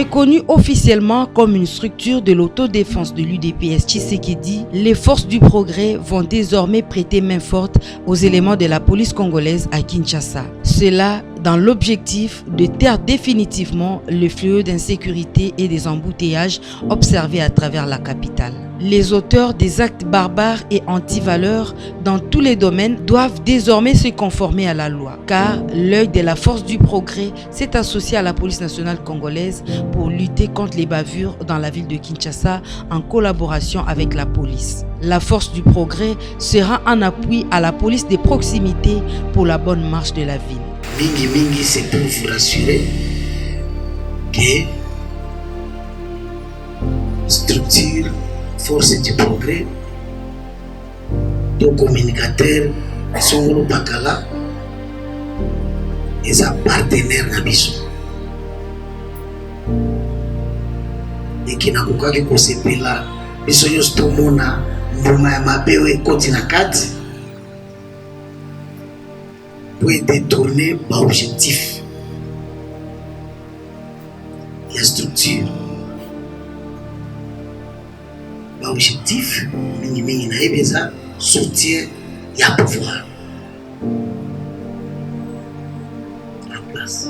Reconnue officiellement comme une structure de l'autodéfense de l'UDPS Tshisekedi, les forces du progrès vont désormais prêter main forte aux éléments de la police congolaise à Kinshasa. Cela dans l'objectif de taire définitivement le fléau d'insécurité et des embouteillages observés à travers la capitale. Les auteurs des actes barbares et anti-valeurs dans tous les domaines doivent désormais se conformer à la loi, car l'œil de la force du progrès s'est associé à la police nationale congolaise pour lutter contre les bavures dans la ville de Kinshasa en collaboration avec la police. La force du progrès sera en appui à la police de proximité pour la bonne marche de la ville. Mingi, c'est pour vous rassurer que structure force du progrès, nos communicateurs sont au Bakala et sa partenaire Nabiso. Et qui n'a pas que c'est là, ils sont juste au monde, Mboma Mabewe Kotinakadi, pour détourner l'objectif. La structure. L'objectif, c'est soutien et pouvoir en place.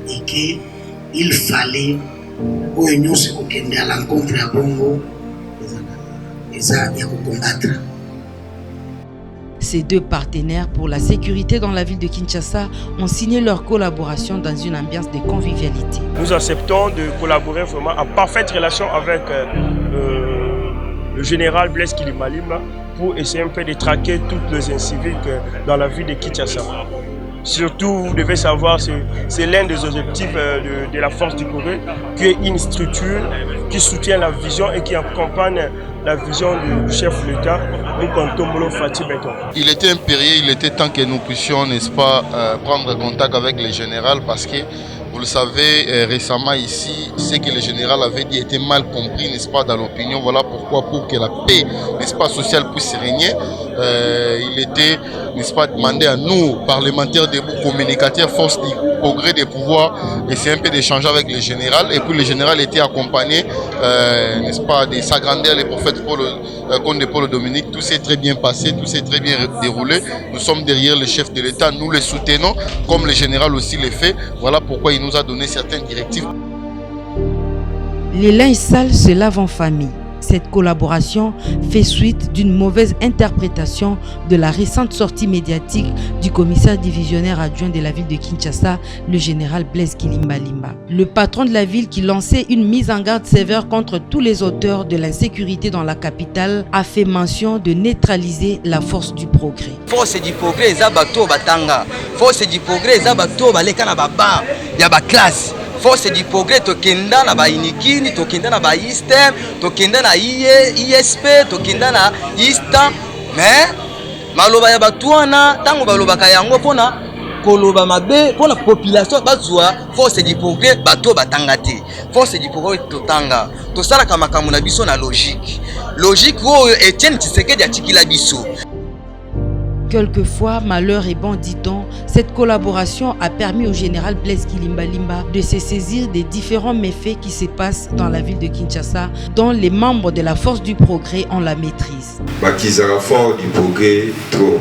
Et qu'il fallait que l'Union se concorde à l'encontre à Bongo et ça, il y a combattre. Ces deux partenaires pour la sécurité dans la ville de Kinshasa ont signé leur collaboration dans une ambiance de convivialité. Nous acceptons de collaborer vraiment en parfaite relation avec le général Blaise Kilimalima pour essayer un peu de traquer toutes les inciviques dans la ville de Kinshasa. Surtout, vous devez savoir, c'est l'un des objectifs de la force du progrès, qui est une structure qui soutient la vision et qui accompagne la vision du chef de l'État, Nkontobolo Fati Beton. Il était impérieux, il était temps que nous puissions, n'est-ce pas, prendre contact avec le général parce que, vous le savez, récemment ici, ce que le général avait dit était mal compris, n'est-ce pas, dans l'opinion. Voilà pourquoi, pour que la paix, n'est-ce pas, sociale puisse régner, il était, n'est-ce pas, demandé à nous, parlementaires, debout, communicateurs, force du progrès, de pouvoir essayer un peu d'échanger avec le général. Et puis le général était accompagné, n'est-ce pas, de s'agrandir les prophètes pour le compte de Paul Dominique. Tout s'est très bien passé, tout s'est très bien déroulé. Nous sommes derrière le chef de l'État, nous le soutenons, comme le général aussi le fait. Voilà pourquoi il nous a donné certaines directives. Les linges sales se lavent en famille. Cette collaboration fait suite d'une mauvaise interprétation de la récente sortie médiatique du commissaire divisionnaire adjoint de la ville de Kinshasa, le général Blaise Kilimbalimba. Le patron de la ville qui lançait une mise en garde sévère contre tous les auteurs de l'insécurité dans la capitale a fait mention de neutraliser la force du progrès. Force du progrès, Zabato Batanga. Force du progrès, Zabato Balekana Baba. Yaba classe. Force du progrès, tokenda na ba inikini, tokenda na ba Eastern, tokenda na ISP, tokenda na Eastern. Mais maloba ya batuana tango baloba kayango pona koloba mabe pona population bazwa force du progrès bato batangati. Force du progrès totanga. Tosala kama kamuna biso na logique. Logique wo Etienne Tshisekedi atikila biso. Quelquefois, malheur et bon, dit-on, cette collaboration a permis au général Blaise Kilimbalimba de se saisir des différents méfaits qui se passent dans la ville de Kinshasa, dont les membres de la force du progrès ont la maîtrise. Bakizara fort du progrès, trop.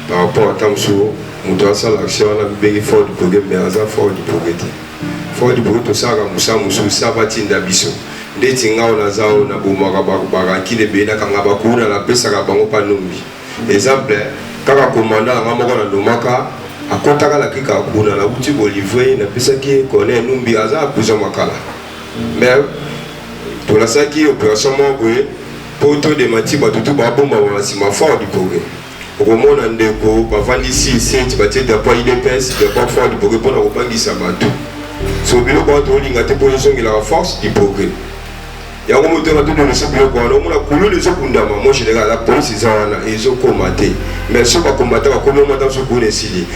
Par rapport à Tamsou, on doit faire l'action, on a bien fort du progrès, mais on a fort du progrès. Fort du progrès, tout ça, Moussa Moussou, ça va t'inda biso. Des tinga on a zao na boumara bakubara, qui les béna kangabakou, na la pesa kabango panombi. Exemple, quand le commandant a Domaka, a contacté la Kika Kuna, la boutique Olivier, n'a pas ça qui connaît Numbi Aza, plus ou moins. Mais pour la salle qui est opération pour tout démentir, tout va bon, c'est ma fort du progrès. Au moment où on a vendu ici, c'est tu vas te dire, il est pince, il est pas fort du progrès pour la reprendre ça va tout. Sur le bureau, quand on a tes positions, il a la force du progrès. Il y a un moment où on a donné le secret pour nous, on a coulé les autres condamnés. Moi, je regarde la police, ils ont combattu. Mais ce qu'on a combattu, on a combattu ce qu'on a essayé.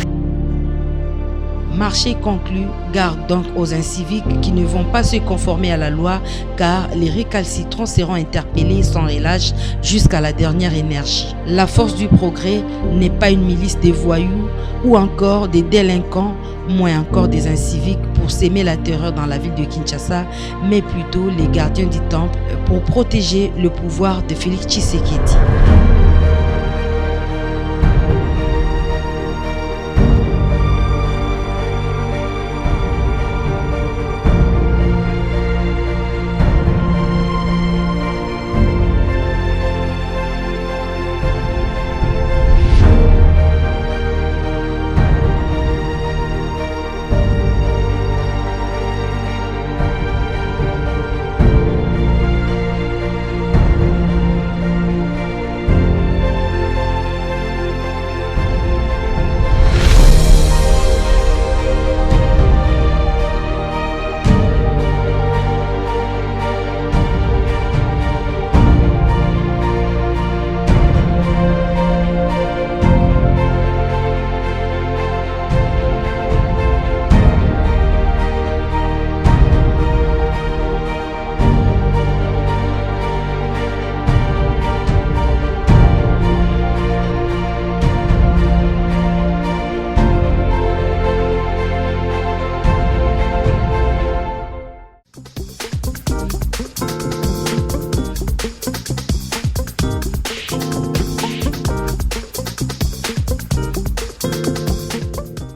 marché conclu garde donc aux inciviques qui ne vont pas se conformer à la loi car les récalcitrants seront interpellés sans relâche jusqu'à la dernière énergie. La force du progrès n'est pas une milice des voyous ou encore des délinquants, moins encore des inciviques pour s'aimer la terreur dans la ville de Kinshasa, mais plutôt les gardiens du temple pour protéger le pouvoir de Félix Tshisekedi.